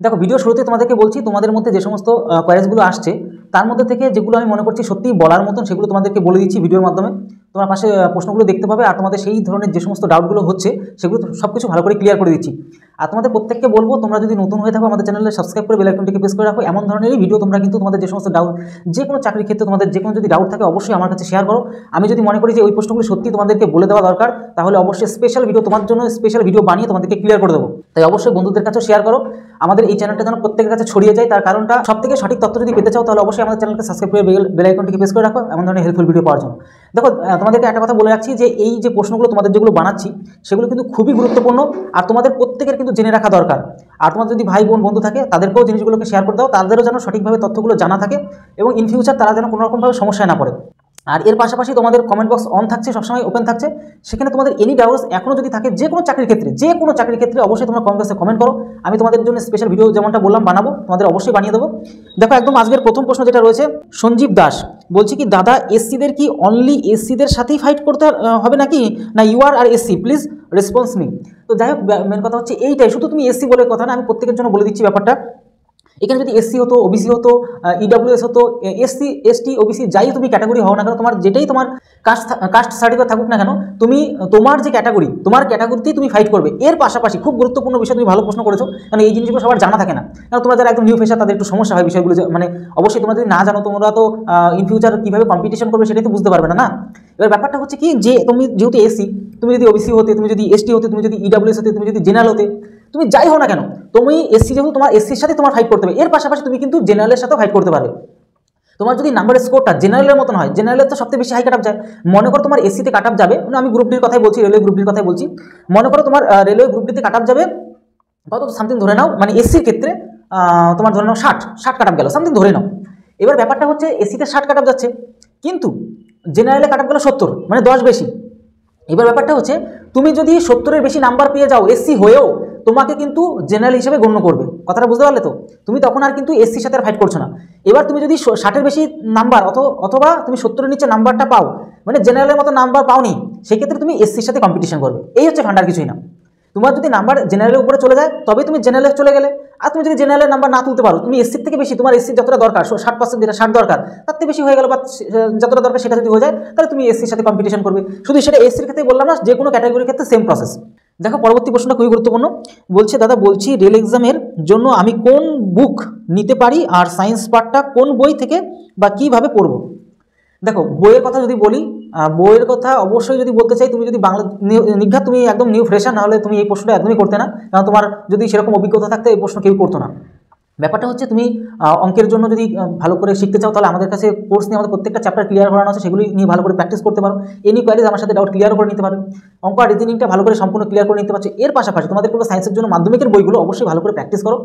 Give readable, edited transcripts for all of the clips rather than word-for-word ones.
দেখো ভিডিও শুরুতে তোমাদেরকে বলছি তোমাদের মধ্যে যে সমস্ত কোয়ারিজগুলো আসছে তার মধ্যে থেকে যেগুলো আমি মনে করছি সত্যিই বলার মতন সেগুলো তোমাদেরকে বলে দিচ্ছি ভিডিওর মাধ্যমে। তোমার পাশে প্রশ্নগুলো দেখতে পাবে আর তোমাদের সেই ধরনের যে সমস্ত ডাউটগুলো হচ্ছে সেগুলো সব কিছু ভালো করে ক্লিয়ার করে দিচ্ছি। আর তোমাদের প্রত্যেককে বলবো তোমরা যদি নতুন হয়ে থাকো আমাদের চ্যানেলে সাবস্ক্রাইব করে বেল আইকনটিকে প্রেস করে রাখো। এমন ধরনেরই ভিডিও তোমরা কিন্তু তোমাদের যে সমস্ত ডাউট, যে কোনো চাকরির ক্ষেত্রে তোমাদের যে কোনো যদি ডাউট থাকে অবশ্যই আমার কাছে শেয়ার করো। আমি যদি মনে করি যে ওই প্রশ্নগুলো সত্যি তোমাদেরকে বলে দেওয়া দরকার তাহলে অবশ্যই স্পেশাল ভিডিও তোমার জন্য স্পেশাল ভিডিও বানিয়ে তোমাদেরকে ক্লিয়ার করে দেবো। তাই অবশ্যই বন্ধুদের কাছে শেয়ার করো। আমাদের এই চ্যানেলটা যেন প্রত্যেকের কাছে ছড়িয়ে যায়, তার কারণটা সবথেকে সঠিক তথ্য যদি পেতে চাও তাহলে অবশ্যই আমাদের চ্যানেলকে সাবস্ক্রাইব করে বেল আইকনটিকে প্রেস করে রাখো এমন ধরনের হেল্পফুল ভিডিও পাওয়ার জন্য। দেখো তোমাদেরকে একটা কথা বলে রাখছি যে এই যে প্রশ্নগুলো তোমাদের যেগুলো বানাচ্ছি সেগুলো কিন্তু খুবই গুরুত্বপূর্ণ আর তোমাদের প্রত্যেকের কিন্তু জেনে রাখা দরকার। আর তোমাদের যদি ভাই বোন বন্ধু থাকে তাদেরকেও জিনিসগুলোকে শেয়ার করে দাও, তাদেরও যেন সঠিকভাবে তথ্যগুলো জানা থাকে এবং ইন ফিউচার তারা যেন কোনো রকমভাবে সমস্যায় না পড়ে। আর এর পাশাপাশি তোমাদের কমেন্ট বক্স অন থাকছে, সবসময় ওপেন থাকছে, সেখানে তোমাদের এনি ডাউটস এখনও যদি থাকে যে কোনো চাকরির ক্ষেত্রে অবশ্যই তোমরা কমেন্ট বক্সে কমেন্ট করো। আমি তোমাদের জন্য স্পেশাল ভিডিও যেমনটা বললাম বানাবো, তোমাদের অবশ্যই বানিয়ে দেবো। দেখো একদম আজকের প্রথম প্রশ্ন যেটা রয়েছে, সঞ্জীব দাস বলছি কি দাদা এসসিদের কি অনলি এসসিদের সাথেই ফাইট করতে হবে নাকি না ইউআর আর এসসি, প্লিজ রেসপন্স মি। তো যাই হোক মেন কথা হচ্ছে এইটাই, শুধু তুমি এসসি বলে কথা না, আমি প্রত্যেকের জন্য বলে দিচ্ছি ব্যাপারটা। এখানে যদি এসসি হতো, ওবিসি হতো, ইডব্লিউএস হতো, এসসি এসটি ওবিসি যাই তুমি ক্যাটাগরি হও না কেন, তোমার যেটাই তোমার কাস্ট সার্টিফিকেট থাকুক না কেন, তুমি তোমার যে ক্যাটাগরি তোমার ক্যাটাগরিতেই তুমি ফাইট করবে। এর পাশাপাশি খুব গুরুত্বপূর্ণ বিষয় তুমি ভালো প্রশ্ন করেছো, কারণ এই জিনিসগুলো সবার জানা থাকে না, কারণ তোমরা যারা একদম নিউ ফ্রেশার তাদের একটু সমস্যা হয় বিষয়গুলো, মানে অবশ্যই তোমরা যদি না জানো তোমরা তো ইন ফিউচার কীভাবে কম্পিটিশন করবে সেটাই তো বুঝতে পারবে না। এবার ব্যাপারটা হচ্ছে কি যে তুমি যেহেতু এসসি, তুমি যদি ওবিসি হতে, তুমি যদি এসটি হতে, তুমি যদি ইডব্লিউএস হতে, তুমি যদি জেনারেল হতে, তুমি যাই হও না কেন, তুমি এসসি যেহেতু তোমার এসসির সাথে তোমার ফাইট করতে হবে। এর পাশাপাশি তুমি কিন্তু জেনারেলের সাথেও ফাইট করতে পারবে। তোমার যদি নাম্বারের স্কোরটা জেনারেলের মতন হয়, জেনারেলের তো সবথেকে বেশি হাই কাট আপ যায়। মনে করো তোমার এসসিতে কাট আপ যাবে, আমি গ্রুপ ডির কথাই বলছি, রেলওয়ে গ্রুপ ডির কথাই বলছি। মনে করো তোমার রেলওয়ে গ্রুপ ডিতে কাট আপ যাবে কত সামথিং ধরে নাও, মানে এসসির ক্ষেত্রে তোমার ধরে নাও 60 কাট আপ গেল সামথিং ধরে নাও। এবার ব্যাপারটা হচ্ছে এসসিতে 60 কাট আপ যাচ্ছে কিন্তু জেনারেলে কাট আপ গেল 70, মানে 10 বেশি। এবার ব্যাপারটা হচ্ছে তুমি যদি 70-এর বেশি নাম্বার পেয়ে যাও এসসি হয়েও, তোমাকে কিন্তু জেনারেল হিসেবে গণ্য করবে। কথাটা বুঝতে পারলে তো? তুমি তখন আর কিন্তু এসসির সাথে আর ফাইট করছো না। এবার তুমি যদি 60-এর বেশি নাম্বার অথবা তুমি 70-এর নিচে নাম্বারটা পাও, মানে জেনারেলের মতো নাম্বার পাওনি, সেক্ষেত্রে তুমি এসসির সাথে কম্পিটিশন করবে। এই হচ্ছে ফান্ডার, কিছুই না। তোমার যদি নাম্বার জেনারেলের উপরে চলে যায় তবে তুমি জেনারেলে চলে গেলে, আর তুমি যদি জেনারেলের নাম্বার না তুলতে পারো, তুমি এসসির থেকে বেশি তোমার এসসির যতটা দরকার 60% যেটা 60 দরকার তার থেকে বেশি হয়ে গেল, বা যতটা দরকার সেটা যদি হয়ে যায় তাহলে তুমি এসসির সাথে কম্পিটিশন করবে। শুধু সেটা এসসির ক্ষেত্রে বললাম না, যে কোনো ক্যাটাগরির ক্ষেত্রে সেম প্রসেস। দেখো পরবর্তী প্রশ্নটা খুবই গুরুত্বপূর্ণ। বলছে দাদা বলছি রেল এক্সামের জন্য আমি কোন বুক নিতে পারি আর সায়েন্স পার্টটা কোন বই থেকে বা কীভাবে পড়বো। দেখো বইয়ের কথা যদি বলি, বইয়ের কথা অবশ্যই যদি বলতে চাই, তুমি যদি বাংলা নিঘাত তুমি একদম নিউ ফ্রেশার, নাহলে তুমি এই প্রশ্নটা একদমই করতে না, কারণ তোমার যদি সেরকম অভিজ্ঞতা থাকতে এই প্রশ্ন কেউ করতো না। ব্যাপারটা হচ্ছে তুমি অঙ্কের জন্য যদি ভালো করে শিখতে চাও তাহলে আমাদের কাছে কোর্স নিয়ে আমাদের প্রত্যেকটা চ্যাপ্টার ক্লিয়ার করানো আছে, সেগুলি নিয়ে ভালো করে প্র্যাকটিস করতে পারো। এনি কোয়ারিজ আমার সাথে ডাউট ক্লিয়ার করে নিতে পারো, অঙ্ক আর রিজনিংটা ভালো করে সম্পূর্ণ ক্লিয়ার করে নিতে পারছো। এর পাশাপাশি তোমাদের কোনো সায়েন্সের জন্য মাধ্যমিকের বইগুলো অবশ্যই ভালো করে প্র্যাকটিস করো,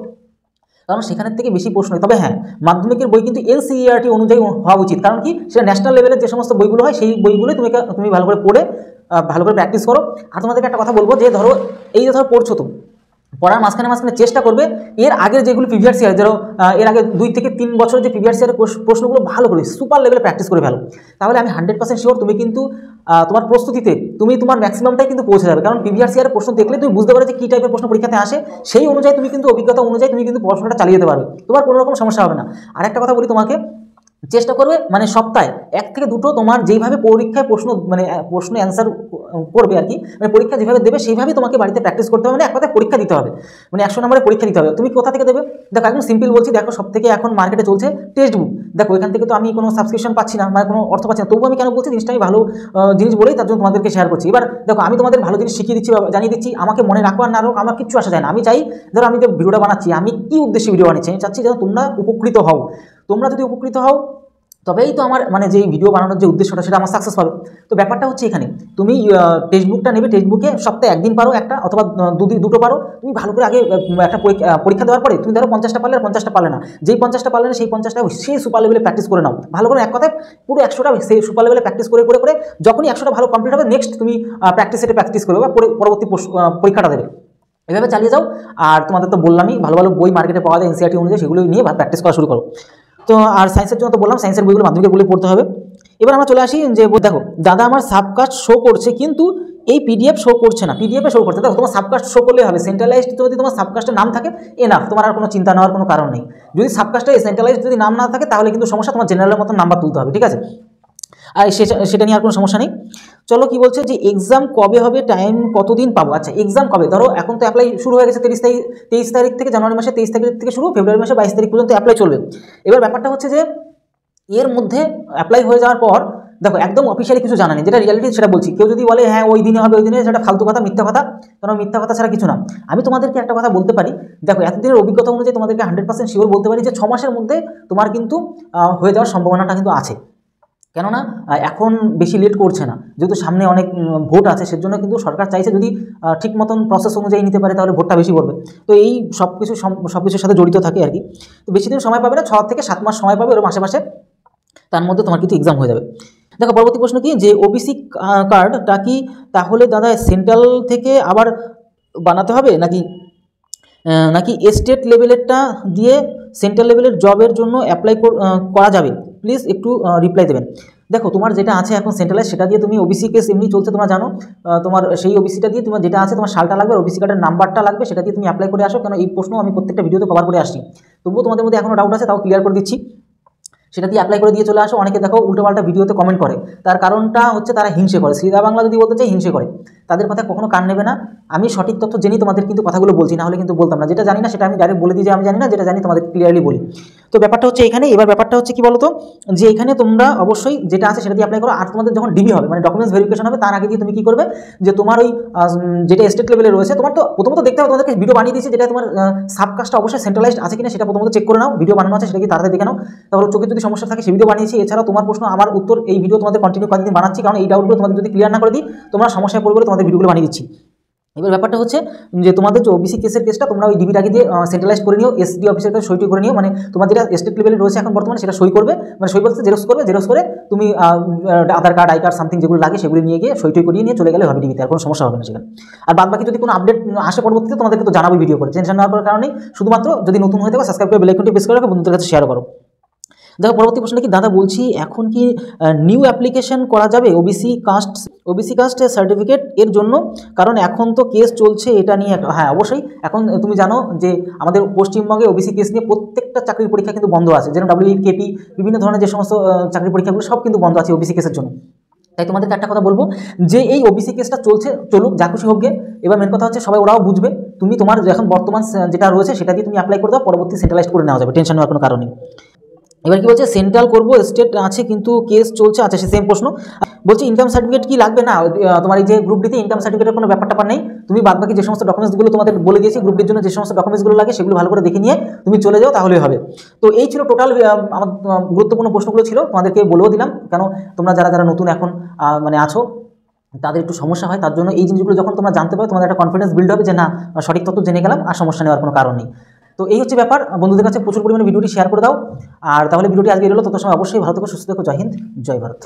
কারণ সেখানের থেকে বেশি প্রশ্ন হয়। তবে হ্যাঁ, মাধ্যমিকের বই কিন্তু এনসিইআরটি অনুযায়ী হওয়া উচিত, কারণ কি সেটা ন্যাশনাল লেভেলের যে সমস্ত বইগুলো হয় সেই বইগুলোই তুমি ভালো করে পড়ে ভালো করে প্র্যাকটিস করো। আর তোমাদেরকে একটা কথা বলবো যে ধরো এই যে ধরো পড়ছো, তো পড়ার মাঝখানে চেষ্টা করবে এর আগের যেগুলো প্রিভিয়াস ইয়ার, ধরো এর আগে 2 থেকে 3 বছর যে প্রিভিয়াস ইয়ারের প্রশ্নগুলো ভালো করে সুপার লেভেলে প্র্যাকটিস করে ফেলো, তাহলে আমি 100% শিওর তুমি কিন্তু তোমার প্রস্তুতিতে তুমি তোমার ম্যাক্সিমামটাই কিন্তু পৌঁছে যাবে। কারণ প্রিভিয়াস ইয়ারের প্রশ্ন দেখলে তুমি বুঝতে পারো যে কী টাইপের প্রশ্ন পরীক্ষাতে আসে, সেই অনুযায়ী তুমি কিন্তু অভিজ্ঞতা অনুযায়ী তুমি কিন্তু পড়াশোনাটা চালিয়ে যেতে পারবে, তোমার কোনো রকম সমস্যা হবে না। আর একটা কথা বলি তোমাকে, চেষ্টা করবে মানে সপ্তাহে 1 থেকে 2টো তোমার যেইভাবে পরীক্ষায় প্রশ্ন অ্যান্সার করবে আর কি, মানে পরীক্ষা যেভাবে দেবে সেইভাবেই তোমাকে বাড়িতে প্র্যাকটিস করতে হবে, মানে এক কথায় পরীক্ষা দিতে হবে, মানে 100 নম্বরের পরীক্ষা দিতে হবে। তুমি কোথা থেকে দেবে? দেখো একদম সিম্পল বলছি, দেখো সব থেকে এখন মার্কেটে চলছে টেক্সট বুক। দেখো এখান থেকে তো আমি কোনো সাবস্ক্রিপশন পাচ্ছি না, মানে কোনো অর্থ পাচ্ছি না, তবুও আমি কেন বলছি জিনিসটা আমি ভালো জিনিস বলেই তার জন্য তোমাদেরকে শেয়ার করছি। এবার দেখো আমি তোমাদের ভালো জিনিস শিখিয়ে দিচ্ছি, জানিয়ে দিচ্ছি, আমাকে মনে রাখো আর না রাখো আমার কিচ্ছু আসা যায় না। আমি চাই ধরো আমি যে ভিডিওটা বানাচ্ছি, আমি কী উদ্দেশ্যে ভিডিও বানাচ্ছি, আমি চাচ্ছি যেন তোমরা উপকৃত হও। তোমরা যদি উপকৃত হও তবেই তো আমার মানে যে ভিডিও বানানোর যে উদ্দেশ্যটা সেটা আমার সাকসেস পাবে। তো ব্যাপারটা হচ্ছে এখানে তুমি টেক্সট বুকটা নেবে, টেক্সট বুকে সপ্তাহে 1 দিন পারো একটা, অথবা 2 পারো, তুমি ভালো করে আগে একটা পরীক্ষা দেওয়ার পরে তুমি ধরো 50টা পারলে আর 50টা পারলে না, যেই 50টা পারলে না সেই 50টা সেই সুপার লেভেলে প্র্যাকটিস করে নাও ভালো করে, এক কথায় পুরো 100টা সেই সুপার লেভেলে প্র্যাকটিস করে করে করে যখনই 100টা ভালো কমপ্লিট হবে নেক্সট তুমি প্র্যাকটিস সেটে প্র্যাকটিস করবে বা পরবর্তী পরীক্ষাটা দেবে। এভাবে চালিয়ে যাও। আর তোমাদের তো বললামই ভালো ভালো বই মার্কেটে পাওয়া যায় এনসিইআরটি অনুযায়ী, সেগুলো নিয়ে প্র্যাকটিস করা শুরু করো। তো আর সায়েন্সের জন্য তো বললাম সায়েন্সের বইগুলো মাধ্যমিকের বইগুলো পড়তে হবে। এবার আমরা চলে আসি যে দেখো দাদা আমার সাবকাস্ট শো করছে কিন্তু এই পিডিএফ শো করছে না, পিডিএফে শো করছে। দেখো তোমার সাবকাস্ট শো করলে হবে, সেন্ট্রালাইজড যদি তোমার সাবকাস্টের নাম থাকে এনাফ, তোমার আর কোনো চিন্তা নেওয়ার কোনো কারণ নেই। যদি সাবকাস্টে সেন্ট্রালাইজড যদি নাম না থাকে তাহলে কিন্তু সমস্যা, তোমার জেনারেলের মতো নাম্বার তুলতে হবে, ঠিক আছে। আর সেটা নিয়ে আর কোনো সমস্যা নেই। চলো কি বলছে যে এক্সাম কবে হবে, টাইম কতদিন পাবো। আচ্ছা এক্সাম কবে, ধরো এখন তো অ্যাপ্লাই শুরু হয়ে গেছে 23 তারিখ থেকে, জানুয়ারি মাসে 23 তারিখ থেকে শুরু, ফেব্রুয়ারি মাসে 22 তারিখ পর্যন্ত অ্যাপ্লাই চলবে। এবার ব্যাপারটা হচ্ছে যে এর মধ্যে অ্যাপ্লাই হয়ে যাওয়ার পর দেখো একদম অফিসিয়ালি কিছু জানা নেই, যেটা রিয়ালিটি সেটা বলছি। কেউ যদি বলে হ্যাঁ ওই দিনে হবে, ওই দিনে, সেটা ফালতু কথা, মিথ্যা কথা, কারণ মিথ্যা কথা ছাড়া কিছু না। আমি তোমাদেরকে একটা কথা বলতে পারি, দেখো এতদিনের অভিজ্ঞতা অনুযায়ী তোমাদেরকে 100% শিওর বলতে পারি যে 6 মাসের মধ্যে তোমার কিন্তু হয়ে যাওয়ার সম্ভাবনাটা কিন্তু আছে। কেননা এখন বেশি লেট করছে না, যেহেতু সামনে অনেক ভোট আছে, সেজন্য কিন্তু সরকার চাইছে যদি ঠিক মতন প্রসেস অনুযায়ী নিতে পারে তাহলে ভোটটা বেশি পড়বে। তো এই সব কিছুর সাথে জড়িত থাকে আর কি। তো বেশি দিন সময় পাবে না, 6 থেকে 7 মাস সময় পাবে, ওর মাসে তার মধ্যে তোমার কিন্তু এক্সাম হয়ে যাবে। দেখো পরবর্তী প্রশ্ন কি, যে ওবিসি কার্ডটা কি তাহলে দাদা সেন্ট্রাল থেকে আবার বানাতে হবে নাকি স্টেট লেভেলেরটা দিয়ে সেন্ট্রাল লেভেলের জবের জন্য অ্যাপ্লাই করা যাবে? প্লিজ একটু রিপ্লাই দেবেন। দেখো তোমার যেটা আছে এখন সেন্ট্রালাইজ, সেটা দিয়ে তুমি ওবিসি কেস এমনি চলছে তোমরা জানো, তোমার সেই ওবিসিটা দিয়ে তোমার যেটা আছে, তোমার সালটা লাগবে, ওবিসি কার্ডের নাম্বারটা লাগবে, সেটা দিয়ে তুমি অ্যাপ্লাই করে আসো। কেন এই প্রশ্ন আমি প্রত্যেকটা ভিডিওতে কভার করে আসছি, তবুও তোমাদের মধ্যে এখনও ডাউট আছে, তাও ক্লিয়ার করে দিচ্ছি। সেটা দিয়ে অ্যাপ্লাই করে দিয়ে চলে আসো। অনেকে দেখো উল্টোপাল্টা ভিডিওতে কমেন্ট করে, তার কারণটা হচ্ছে তারা হিংসে করে, শ্রীদা বাংলা যদি বলতে চাই হিংসে করে, তাদের কথা কখনো কান নেবে না। আমি সঠিক তথ্য জেনেই তোমাদের কিন্তু কথাগুলো বলছি, না হলে কিন্তু বলতাম না। যেটা জানি না সেটা আমি ডাইরেক্ট বলে দিই যে আমি জানি না, যেটা জানি তোমাদের ক্লিয়ারলি বলি। তো ব্যাপারটা হচ্ছে এখানে, এবার ব্যাপারটা হচ্ছে কি বলো তো, যে এখানে তোমরা অবশ্যই যেটা আছে সেটা দিয়ে অ্যাপ্লাই করো। আর তোমাদের যখন ডিবি হবে, মানে ডকুমেন্টস ভেরিফিকেশন হবে, তার আগে দিয়ে তুমি কি করবে, যে তোমার ওই যেটা স্টেট লেভেলে রয়েছে, তোমার তো প্রথমত দেখতে হবে, তোমাদেরকে ভিডিও বানিয়ে দিয়েছি, যেটা তোমার সাবকাস্টটা অবশ্যই সেন্ট্রালাইজড আছে কিনা সেটা প্রথমত চেক করে নাও, ভিডিও বানানো আছে সেটা কি তাড়াতাড়ি দেখে নাও। তারপর চোখের যদি সমস্যা থাকে সে ভিডিও বানিয়েছি। এছাড়াও তোমার প্রশ্ন আমার উত্তর, এই ভিডিও তোমাদের কন্টিনিউ কয়েকদিন বানাচ্ছি, কারণ এই ডাউটগুলো তোমাদের যদি ক্লিয়ার না করে দিই তোমরা সমস্যায় পড়বে বলে তোমাদের ভিডিওগুলো বানিয়ে দিচ্ছি। এবার ব্যাপারটা হচ্ছে যে তোমাদের যে ওবিসি কেসটা তোমরা ওই ডিবিটাকে দিয়ে সেন্ট্রালাইজ করে নিও, এসডি অফিসের কাছে সই করে নিও, মানে তোমার যেটা স্টেট লেভেলে রয়েছে এখন বর্তমানে সেটা সই করবে, মানে সই বলতে জেরক্স করে তুমি আধার কার্ড, আই কার্ড সামথিং যেগুলো লাগে সেগুলো নিয়ে গিয়ে সই করিয়ে নিয়ে চলে গেলে হবে ডিবিতে, আর কোনো সমস্যা হবে না সেখানে। আর বাদ বাকি যদি কোনো আপডেট আসে পরবর্তীতে তোমাদেরকে তো জানাবো ভিডিও করে, টেনশন নেওয়ার কারণে। শুধুমাত্র যদি নতুন হয়ে থাকো সাবস্ক্রাইব করে বেল আইকনটি প্রেস করে রাখো, বন্ধুদের কাছে শেয়ার করো। দেখো পরবর্তী প্রশ্ন কি, দাদা বলছি এখন কি নিউ অ্যাপ্লিকেশন করা যাবে ওবিসি কাস্ট সার্টিফিকেট এর জন্য? কারণ এখন তো কেস চলছে এটা নিয়ে। হ্যাঁ অবশ্যই, এখন তুমি জানো যে আমাদের পশ্চিমবঙ্গে ওবিসি কেস নিয়ে প্রত্যেকটা চাকরির পরীক্ষা কিন্তু বন্ধ আছে, যেমন WKP বিভিন্ন ধরনের যে সমস্ত চাকরির পরীক্ষাগুলো সব কিন্তু বন্ধ আছে ওবিসি কেসের জন্য। তাই তোমাদেরকে একটা কথা বলবো, যে এই ওবিসি কেসটা চলুক, যা খুশি হোক গে। এবার মেন কথা হচ্ছে সবাই ওরাও বুঝবে, তুমি তোমার এখন বর্তমান যেটা রয়েছে সেটা দিয়ে তুমি অ্যাপ্লাই করে দাও, পরবর্তী সেন্ট্রালাইজ করে নেওয়া যাবে, টেনশন নেওয়ার কোনো কারণ নেই। এবার কি বলছে, সেন্ট্রাল করবো, স্টেট আছে কিন্তু কেস চলছে। আচ্ছা সে সেম প্রশ্ন বলছে, ইনকাম সার্টিফিকেট কি লাগবে? না, তোমার এই যে গ্রুপ ডিতে ইনকাম সার্টিফিকেটের কোনো ব্যাপারটা নেই। তুমি বাদ বাকি যে সমস্ত ডকুমেন্টসগুলো তোমাদের বলে দিয়েছি, গ্রুপ ডির জন্য যে সমস্ত ডকুমেন্টসগুলো লাগে সেগুলো ভালো করে দেখে নিয়ে তুমি চলে যাও, তাহলেই হবে। তো এই ছিল টোটাল আমার গুরুত্বপূর্ণ প্রশ্নগুলো ছিল, তোমাদেরকে বলেও দিলাম, কেন তোমরা যারা নতুন এখন মানে আছো তাদের একটু সমস্যা হয়, তার জন্য এই জিনিসগুলো যখন তোমরা জানতে পারো তোমাদের একটা কনফিডেন্স বিল্ড হবে যে না সঠিক তথ্য জেনে গেলাম, আর সমস্যা নেওয়ার কোনো কারণ নেই। তো এই হচ্ছে ব্যাপার, বন্ধুদের কাছে প্রচুর পরিমাণে ভিডিওটি শেয়ার করে দাও। আর তাহলে ভিডিওটি আজকে এলো, তত সময় অবশ্যই ভালো থেকো, সুস্থ থেকো। জয় হিন্দ, জয় ভারত।